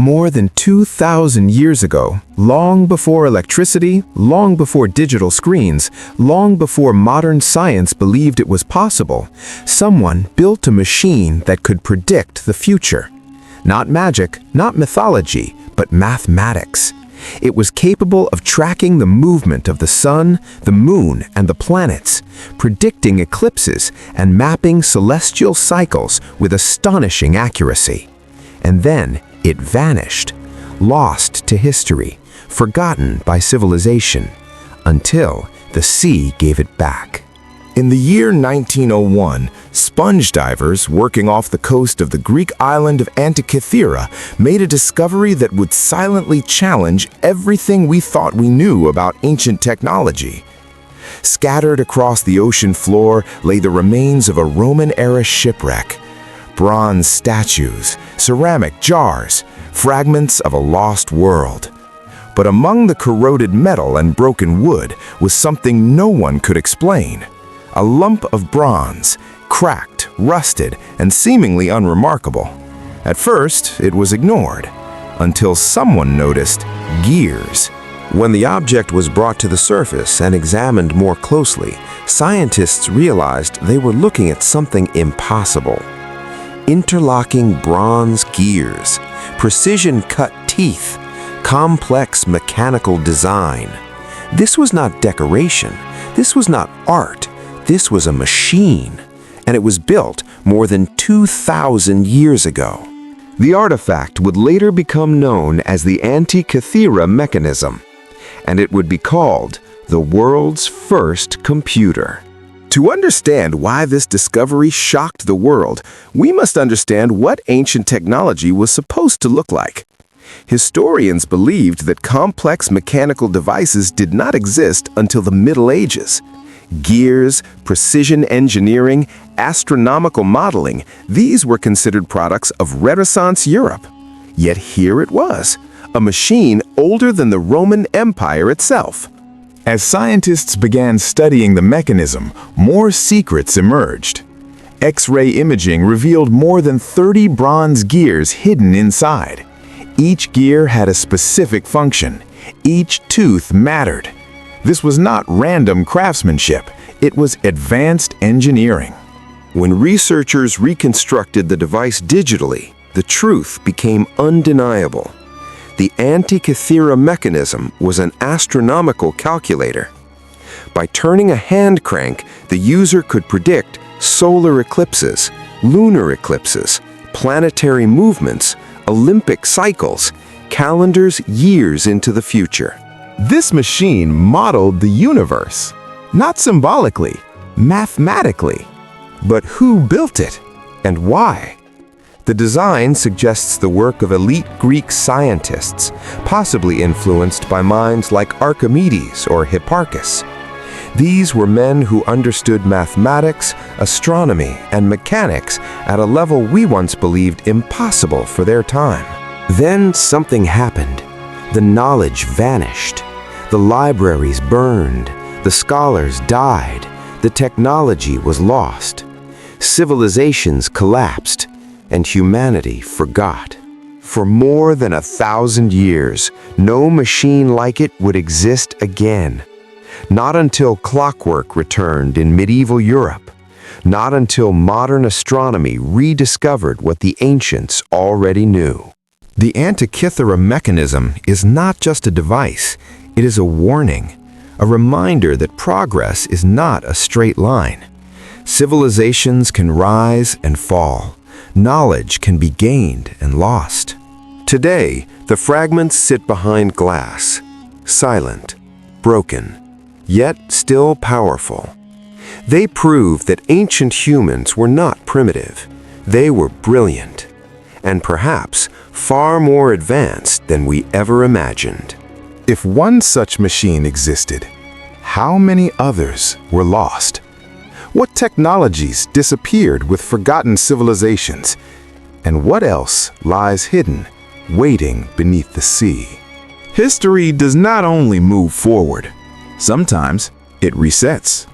More than 2,000 years ago, long before electricity, long before digital screens, long before modern science believed it was possible, someone built a machine that could predict the future. Not magic, not mythology, but mathematics. It was capable of tracking the movement of the sun, the moon, and the planets, predicting eclipses and mapping celestial cycles with astonishing accuracy. And then it vanished, lost to history, forgotten by civilization, until the sea gave it back. In the year 1901, sponge divers working off the coast of the Greek island of Antikythera made a discovery that would silently challenge everything we thought we knew about ancient technology. Scattered across the ocean floor lay the remains of a Roman-era shipwreck. Bronze statues, ceramic jars, fragments of a lost world. But among the corroded metal and broken wood was something no one could explain. A lump of bronze, cracked, rusted, and seemingly unremarkable. At first, it was ignored, until someone noticed gears. When the object was brought to the surface and examined more closely, scientists realized they were looking at something impossible. Interlocking bronze gears, precision-cut teeth, complex mechanical design. This was not decoration. This was not art. This was a machine, and it was built more than 2,000 years ago. The artifact would later become known as the Antikythera Mechanism, and it would be called the world's first computer. To understand why this discovery shocked the world, we must understand what ancient technology was supposed to look like. Historians believed that complex mechanical devices did not exist until the Middle Ages. Gears, precision engineering, astronomical modeling, these were considered products of Renaissance Europe. Yet here it was, a machine older than the Roman Empire itself. As scientists began studying the mechanism, more secrets emerged. X-ray imaging revealed more than 30 bronze gears hidden inside. Each gear had a specific function. Each tooth mattered. This was not random craftsmanship. It was advanced engineering. When researchers reconstructed the device digitally, the truth became undeniable. The Antikythera Mechanism was an astronomical calculator. By turning a hand crank, the user could predict solar eclipses, lunar eclipses, planetary movements, Olympic cycles, calendars years into the future. This machine modeled the universe, not symbolically, mathematically. But who built it, and why? The design suggests the work of elite Greek scientists, possibly influenced by minds like Archimedes or Hipparchus. These were men who understood mathematics, astronomy, and mechanics at a level we once believed impossible for their time. Then something happened. The knowledge vanished. The libraries burned. The scholars died. The technology was lost. Civilizations collapsed, and humanity forgot. For more than 1,000 years, no machine like it would exist again. Not until clockwork returned in medieval Europe. Not until modern astronomy rediscovered what the ancients already knew. The Antikythera Mechanism is not just a device, it is a warning, a reminder that progress is not a straight line. Civilizations can rise and fall. Knowledge can be gained and lost. Today, the fragments sit behind glass, silent, broken, yet still powerful. They prove that ancient humans were not primitive. They were brilliant, and perhaps far more advanced than we ever imagined. If one such machine existed, how many others were lost? What technologies disappeared with forgotten civilizations? And what else lies hidden, waiting beneath the sea? History does not only move forward. Sometimes it resets.